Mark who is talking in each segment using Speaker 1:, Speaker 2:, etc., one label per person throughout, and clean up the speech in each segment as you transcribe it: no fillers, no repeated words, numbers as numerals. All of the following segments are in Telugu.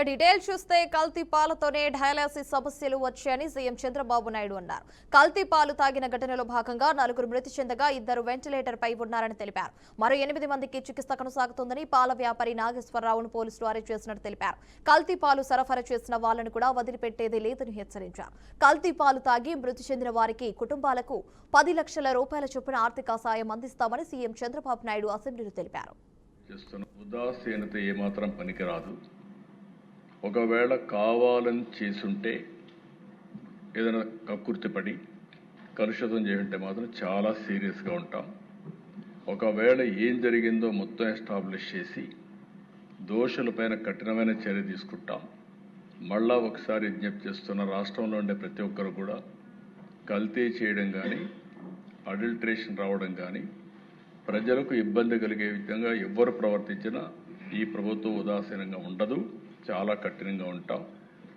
Speaker 1: డీటెయిల్స్ చూస్తే కల్తీ పాలతోనే డయాలసిస్ సమస్యలు వచ్చాయని సీఎం చంద్రబాబు నాయుడు అన్నారు. కల్తీ పాలు తాగిన ఘటనలో భాగంగా 4 మృతి చెందగా 2 వెంటిలేటర్ పై ఉన్నారని తెలిపారు. మరో 8 మందికి చికిత్స కొనసాగుతోందని పాల వ్యాపారి నాగేశ్వరరావును పోలీసులు అరెస్ట్ చేసినట్టు తెలిపారు. కల్తీ పాలు సరఫరా చేసిన వాళ్లను కూడా వదిలిపెట్టేది లేదని హెచ్చరించారు. కల్తీ పాలు తాగి మృతి చెందిన వారికి కుటుంబాలకు 10 లక్షల రూపాయల చొప్పున ఆర్థిక సాయం అందిస్తామని సీఎం చంద్రబాబు నాయుడు అసెంబ్లీలో తెలిపారు.
Speaker 2: ఉదాసీనత ఏమాత్రం పనికిరాదు. ఒకవేళ కావాలని చేసుంటే ఏదైనా కక్కుర్తిపడి కలుషితం చేస్తుంటే మాత్రం చాలా సీరియస్గా ఉంటాం. ఒకవేళ ఏం జరిగిందో మొత్తం ఎస్టాబ్లిష్ చేసి దోషులపైన కఠినమైన చర్య తీసుకుంటాం. మళ్ళా ఒకసారి విజ్ఞప్తి చేస్తున్న రాష్ట్రంలో ఉండే ప్రతి ఒక్కరు కూడా కల్తీ చేయడం కానీ అడల్ట్రేషన్ రావడం కానీ ప్రజలకు ఇబ్బంది కలిగే విధంగా ఎవరు ప్రవర్తించినా ఈ ప్రభుత్వం ఉదాసీనంగా ఉండదు, చాలా కఠినంగా ఉంటాం.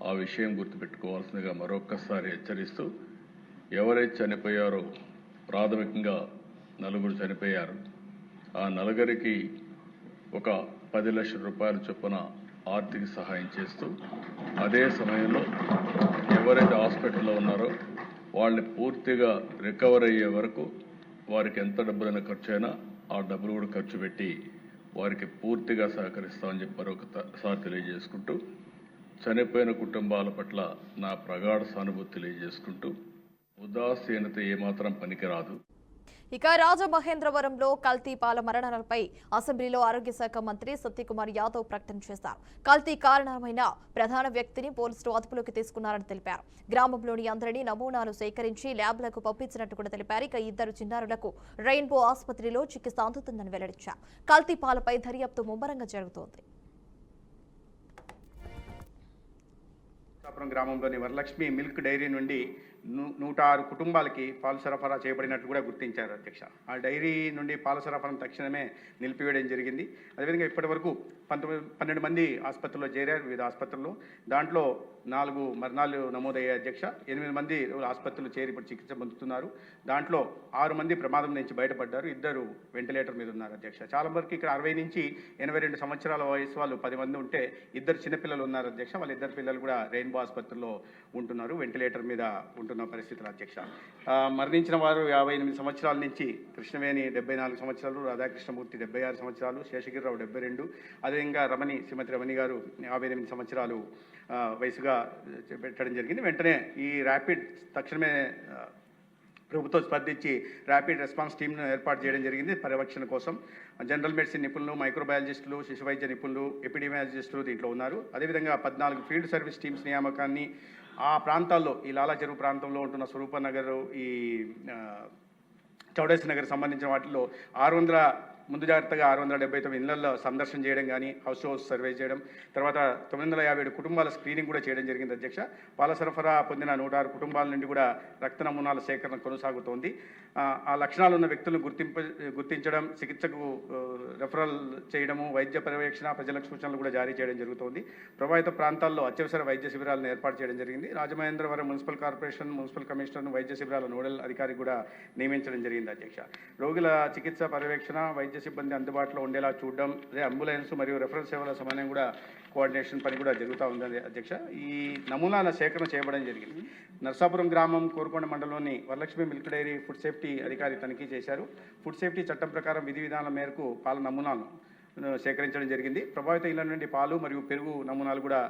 Speaker 2: ఆ విషయం గుర్తుపెట్టుకోవాల్సిందిగా మరొక్కసారి హెచ్చరిస్తూ, ఎవరైతే చనిపోయారో ప్రాథమికంగా 4 చనిపోయారు. ఆ 4కి ఒక 10 లక్షల రూపాయల చొప్పున ఆర్థిక సహాయం చేస్తూ, అదే సమయంలో ఎవరైతే హాస్పిటల్లో ఉన్నారో వాళ్ళని పూర్తిగా రికవర్ అయ్యే వరకు వారికి ఎంత డబ్బులైనా ఖర్చు అయినా ఆ డబ్బులు కూడా ఖర్చు పెట్టి వారికి పూర్తిగా సహకరిస్తామని చెప్పి మరొకసారి తెలియజేసుకుంటూ, చనిపోయిన కుటుంబాల పట్ల నా ప్రగాఢ సానుభూతి తెలియజేసుకుంటూ, ఉదాసీనత ఏమాత్రం పనికిరాదు.
Speaker 1: ఇక రాజమహేంద్రవరంలో కల్తీ పాల మరణాలపై అసెంబ్లీలో ఆరోగ్య శాఖ మంత్రి సత్యకుమార్ యాదవ్ ప్రకటన చేశారు. కల్తీ కారణమైన ప్రధాన వ్యక్తిని పోలీసులు అదుపులోకి తీసుకున్నారని తెలిపారు. గ్రామంలోని అందరినీ నమూనాలు సేకరించి ల్యాబ్లకు పంపించినట్టు కూడా తెలిపారు. ఇక 2 చిన్నారులకు రెయిన్బో ఆసుపత్రిలో చికిత్స అందుతుందని వెల్లడించారు. కల్తీ పాలపై దర్యాప్తు ముమ్మరంగా జరుగుతోంది.
Speaker 3: గ్రామంలోని వరలక్ష్మి మిల్క్ డైరీ నుండి 106 కుటుంబాలకి పాలు సరఫరా చేయబడినట్టు కూడా గుర్తించారు అధ్యక్ష. ఆ డైరీ నుండి పాల సరఫరాను తక్షణమే నిలిపివేయడం జరిగింది. అదేవిధంగా ఇప్పటి వరకు 12 మంది ఆసుపత్రిలో చేరారు, వివిధ ఆసుపత్రుల్లో. దాంట్లో 4 మరణాలు నమోదయ్యాయి అధ్యక్ష. 8 మంది ఆసుపత్రులు చేరి ఇప్పుడు చికిత్స పొందుతున్నారు. దాంట్లో 6 మంది ప్రమాదం నుంచి బయటపడ్డారు, 2 వెంటిలేటర్ మీద ఉన్నారు అధ్యక్ష. చాలా వరకు ఇక్కడ 60 నుంచి 82 సంవత్సరాల వయసు వాళ్ళు 10 మంది ఉంటే 2 చిన్నపిల్లలు ఉన్నారు అధ్యక్ష. వాళ్ళ 2 పిల్లలు కూడా రెయిన్బో ఆసుపత్రిలో ఉంటున్నారు, వెంటిలేటర్ మీద ఉంటున్న పరిస్థితులు అధ్యక్ష. మరణించిన వారు 58 సంవత్సరాల నుంచి కృష్ణవేణి 74 సంవత్సరాలు, రాధాకృష్ణమూర్తి 76 సంవత్సరాలు, శేషగిరిరావు 72, అదేవిధంగా శ్రీమతి రమణి గారు 58 సంవత్సరాలు వయసుగా పెట్టడం జరిగింది. వెంటనే ఈ ర్యాపిడ్ తక్షణమే ప్రభుత్వం స్పందించి ర్యాపిడ్ రెస్పాన్స్ టీమ్ను ఏర్పాటు చేయడం జరిగింది పర్యవేక్షణ కోసం. జనరల్ మెడిసిన్ నిపుణులు, మైక్రోబయాలజిస్టులు, శిశు వైద్య నిపుణులు, ఎపిడెమియాలజిస్టులు దీంట్లో ఉన్నారు. అదేవిధంగా 14 ఫీల్డ్ సర్వీస్ టీమ్స్ నియామకాన్ని ఆ ప్రాంతాల్లో, ఈ లాలా చెరువు ప్రాంతంలో ఉంటున్న స్వరూపనగర్, ఈ చౌడేశ్వరి నగర్ సంబంధించిన వాటిలో ముందు జాగ్రత్తగా 679 ఇళ్లలో సందర్శన చేయడం కానీ, హౌస్ సర్వే చేయడం, తర్వాత 957 కుటుంబాల స్క్రీనింగ్ కూడా చేయడం జరిగింది అధ్యక్ష. పాల సరఫరా పొందిన 106 కుటుంబాల నుండి కూడా రక్త నమూనాల సేకరణ కొనసాగుతోంది. ఆ లక్షణాలు ఉన్న వ్యక్తులను గుర్తించడం, చికిత్సకు రెఫరల్ చేయడము, వైద్య పర్యవేక్షణ, ప్రజలకు సూచనలు కూడా జారీ చేయడం జరుగుతోంది. ప్రభావిత ప్రాంతాల్లో అత్యవసర వైద్య శిబిరాలను ఏర్పాటు చేయడం జరిగింది. రాజమహేంద్రవరం మున్సిపల్ కార్పొరేషన్ మున్సిపల్ కమిషనర్ను వైద్య శిబిరాల నోడల్ అధికారి కూడా నియమించడం జరిగింది అధ్యక్ష. రోగుల చికిత్స పర్యవేక్షణ, వైద్య సిబ్బంది అందుబాటులో ఉండేలా చూడడం, అదే అంబులెన్స్ మరియు రెఫరల్ సేవల సమన్వయం కూడా కోఆర్డినేషన్ పని కూడా జరుగుతూ ఉంది అధ్యక్ష. ఈ నమూనాల సేకరణ చేయడం జరిగింది. నర్సాపురం గ్రామం కోరుకొండ మండలంలోని Varalakshmi milk dairy food safety అధికారి తనిఖీ చేశారు. ఫుడ్ సేఫ్టీ చట్టం ప్రకారం విధి విధానాల మేరకు పాల నమూనాలను సేకరించడం జరిగింది. ప్రభావిత ఇళ్ల నుండి పాలు మరియు పెరుగు నమూనాలు కూడా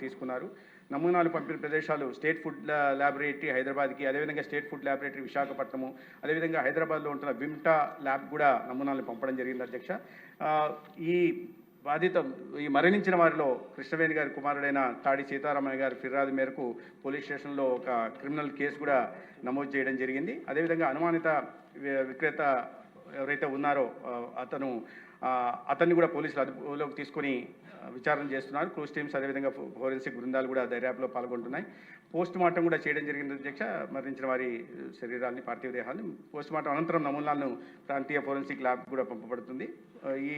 Speaker 3: తీసుకున్నారు. నమూనాలు పంపిన ప్రదేశాలు స్టేట్ ఫుడ్ ల్యాబొరేటరీ హైదరాబాద్కి, అదేవిధంగా స్టేట్ ఫుడ్ ల్యాబొరేటరీ విశాఖపట్నము, అదేవిధంగా హైదరాబాద్లో ఉంటున్న విమ్టా ల్యాబ్ కూడా నమూనాలను పంపడం జరిగింది అధ్యక్ష. ఈ మరణించిన వారిలో కృష్ణవేణి గారి కుమారుడైన తాడి సీతారామయ్య గారి ఫిర్యాదు మేరకు పోలీస్ స్టేషన్లో ఒక క్రిమినల్ కేసు కూడా నమోదు చేయడం జరిగింది. అదేవిధంగా అనుమానిత విక్రేత ఎవరైతే ఉన్నారో అతన్ని కూడా పోలీసులు అదుపులోకి తీసుకొని విచారణ చేస్తున్నారు. క్రూజ్ టీమ్స్, అదేవిధంగా ఫోరెన్సిక్ బృందాలు కూడా దర్యాప్తులో పాల్గొంటున్నాయి. పోస్ట్ మార్టం కూడా చేయడం జరిగింది అధ్యక్ష. మరణించిన వారి శరీరాన్ని, పార్థివ దేహాన్ని పోస్ట్ మార్టం అనంతరం నమూనాలను ప్రాంతీయ ఫోరెన్సిక్ ల్యాబ్ కూడా పంపబడుతుంది. ఈ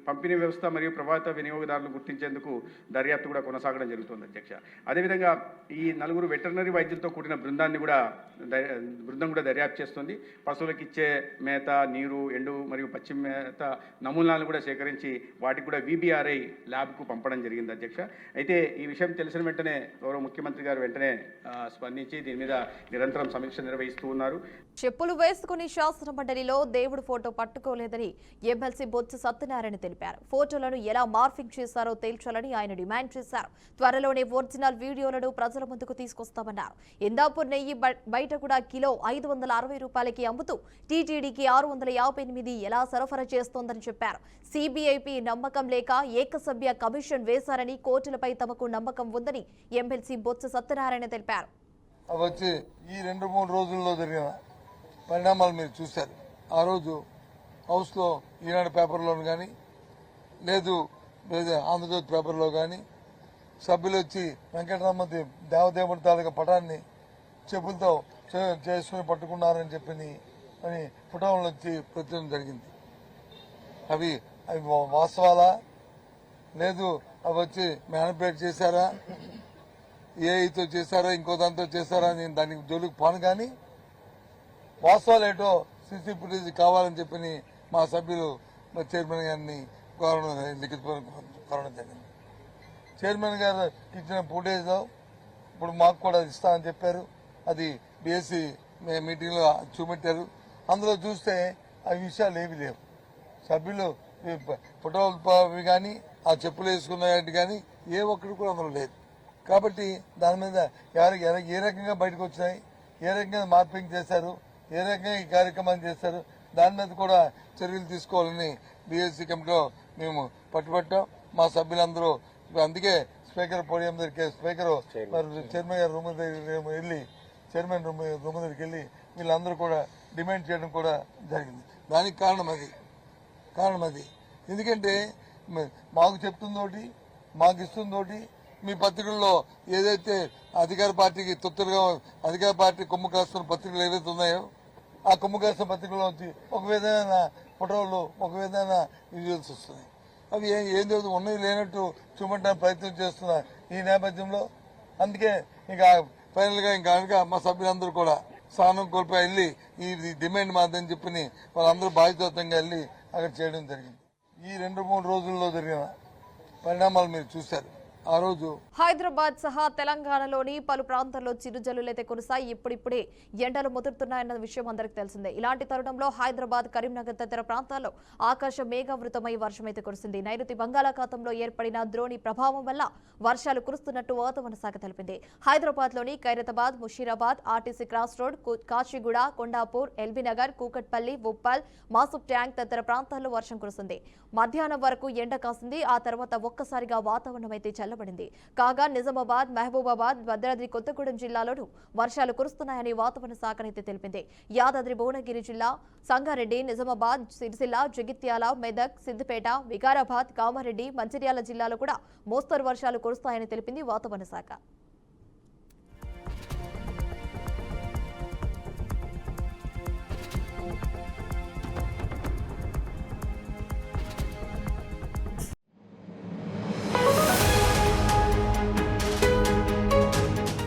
Speaker 3: పంపిణీ వ్యవస్థ మరియు ప్రభావిత వినియోగదారులు గుర్తించేందుకు దర్యాప్తు కూడా కొనసాగడం జరుగుతుంది అధ్యక్ష. అదేవిధంగా ఈ 4 వెటర్నరీ వైద్యులతో కూడిన బృందం కూడా దర్యాప్తు చేస్తుంది. పశువులకు ఇచ్చే మేత, నీరు, ఎండు మరియు పచ్చి మేత నమూనా నమూనాలను కూడా సేకరించి వాటికి కూడా VBRI ల్యాబ్కు పంపడం జరిగింది అధ్యక్ష. అయితే ఈ విషయం తెలిసిన వెంటనే గౌరవ ముఖ్యమంత్రి గారు వెంటనే స్పందించి దీని మీద నిరంతరం సమీక్ష నిర్వహిస్తూ ఉన్నారు.
Speaker 1: చెప్పులు వేసుకుని శాసన మండలిలో దేవుడు ఫోటో పట్టుకోలేదని ఎమ్మెల్సీ బొత్స సత్యనారాయణ తెలిపారు. ఫోటోలను ఎలా మార్ఫింగ్ చేశారో తేల్చాలని ఆయన డిమాండ్ చేశారు. త్వరలోనే ఒరిజినల్ వీడియోలను ప్రజల ముందుకు తీసుకొస్తామన్నారు. ఇందాపూర్ నెయ్యి బయట కూడా కిలో 560 రూపాయలకి అమ్ముతూ టీటీడీకి 658 ఎలా సరఫరా చేస్తోందని చెప్పారు. CBIపై నమ్మకం లేక ఏకసభ్య కమిషన్ వేశారని కోర్టులపై తమకు నమ్మకం ఉందని ఎమ్మెల్సీ బొత్స సత్యనారాయణ తెలిపారు.
Speaker 4: వచ్చి ఈ 2-3 రోజుల్లో జరిగిన పరిణామాలు మీరు చూశారు. ఆ రోజు హౌస్లో ఈనాడు పేపర్లోను కానీ లేదు ఆంధ్రజ్యోతి పేపర్లో కానీ సభ్యులు వచ్చి వెంకటరామూర్తి దేవదేవుడి తాలూకా పటాన్ని చెప్పులతో చేసుకుని పట్టుకున్నారని చెప్పి అని పుటంలో వచ్చి ప్రచురణ జరిగింది. అవి వాస్తవాలా లేదు అవి వచ్చి మ్యానిపులేట్ చేశారా, ఏఐతో చేశారా ఇంకో దాంతో చేశారా అని దానికి జోలికి పోను. కానీ వాస్తవాలు ఏంటో సీసీ ఫుటేజ్ కావాలని చెప్పి మా సభ్యులు చైర్మన్ గారిని కోరడం జరిగింది. చైర్మన్ గారు ఇచ్చిన ఫుటేజ్లో ఇప్పుడు మాకు కూడా ఇస్తామని చెప్పారు. అది BSc మీటింగ్లో చూపెట్టారు. అందులో చూస్తే ఆ విషయాలు ఏవి లేవు. సభ్యులు ఫోటోలు కానీ ఆ చెప్పులు వేసుకున్నట్టు కానీ ఏ ఒక్కటి కూడా అందులో లేదు. కాబట్టి దాని మీద ఏ రకంగా బయటకు వచ్చినాయి, ఏ రకంగా మార్పింగ్ చేశారు, ఏ రకంగా ఈ కార్యక్రమాన్ని చేశారు, దాని మీద కూడా చర్యలు తీసుకోవాలని BSc కమిటీలో మేము పట్టుబట్టాం. మా సభ్యులందరూ అందుకే స్పీకర్ పోడియం దగ్గరికి చైర్మన్ గారు రూమ్ దగ్గరికి వెళ్ళి చైర్మన్ రూమ్ దగ్గరికి వెళ్ళి వీళ్ళందరూ కూడా డిమాండ్ చేయడం కూడా జరిగింది. దానికి కారణం అది ఎందుకంటే మాకు చెప్తుందోటి మాకు ఇస్తుందోటి. మీ పత్రికల్లో ఏదైతే అధికార పార్టీకి తొత్తులుగా అధికార పార్టీ కొమ్ము కాస్తున్న పత్రికలు ఏవైతే ఉన్నాయో ఆ కొమ్ము కాస్తున్న పత్రికల్లో వచ్చి ఒక విధమైన ఫోటోలు ఒక విధమైన విజువల్స్ వస్తున్నాయి. అవి ఏం లేదు ఉన్నది లేనట్టు చూపడానికి ప్రయత్నం చేస్తున్న ఈ నేపథ్యంలో అందుకే ఇంకా ఫైనల్ గా ఇంకా మా సభ్యులందరూ కూడా స్థానం కోల్పోయి వెళ్ళి ఈ డిమాండ్ మాదని చెప్పి వాళ్ళందరూ బాధ్యతంగా వెళ్ళి అక్కడ చేయడం జరిగింది. ఈ 2-3 రోజుల్లో జరిగిన పరిణామాలు మీరు చూశారు. ఆ రోజు
Speaker 1: హైదరాబాద్ సహా తెలంగాణలోని పలు ప్రాంతాల్లో చిరుజల్లులైతే కురిశాయి. ఇప్పుడిప్పుడే ఎండలు ముదురుతున్నాయన్న విషయం అందరికీ తెలిసిందే. ఇలాంటి తరుణంలో హైదరాబాద్, కరీంనగర్ తదితర ప్రాంతాల్లో ఆకాశం మేఘావృతమై వర్షమైతే కురిసింది. నైరుతి బంగాళాఖాతంలో ఏర్పడిన ద్రోణి ప్రభావం వల్ల వర్షాలు కురుస్తున్నట్టు వాతావరణ శాఖ తెలిపింది. హైదరాబాద్ లోని Khairatabad, Musheerabad, RTC cross road, Kachiguda, Kondapur, LB Nagar, Kukatpally, Uppal, Masab tank తదితర ప్రాంతాల్లో వర్షం కురిసింది. మధ్యాహ్నం వరకు ఎండ కాసింది. ఆ తర్వాత ఒక్కసారిగా వాతావరణం అయితే చల్లబడింది. కాగా నిజామాబాద్, మహబూబాబాద్, భద్రాద్రి కొత్తగూడెం జిల్లాలోనూ వర్షాలు కురుస్తున్నాయని వాతావరణ శాఖ అయితే తెలిపింది. యాదాద్రి భువనగిరి జిల్లా, సంగారెడ్డి, నిజామాబాద్, సిరిసిల్ల, జగిత్యాల, మెదక్, సిద్దిపేట, వికారాబాద్, కామారెడ్డి, మంచిర్యాల జిల్లాలో కూడా మోస్తరు వర్షాలు కురుస్తాయని తెలిపింది వాతావరణ శాఖ.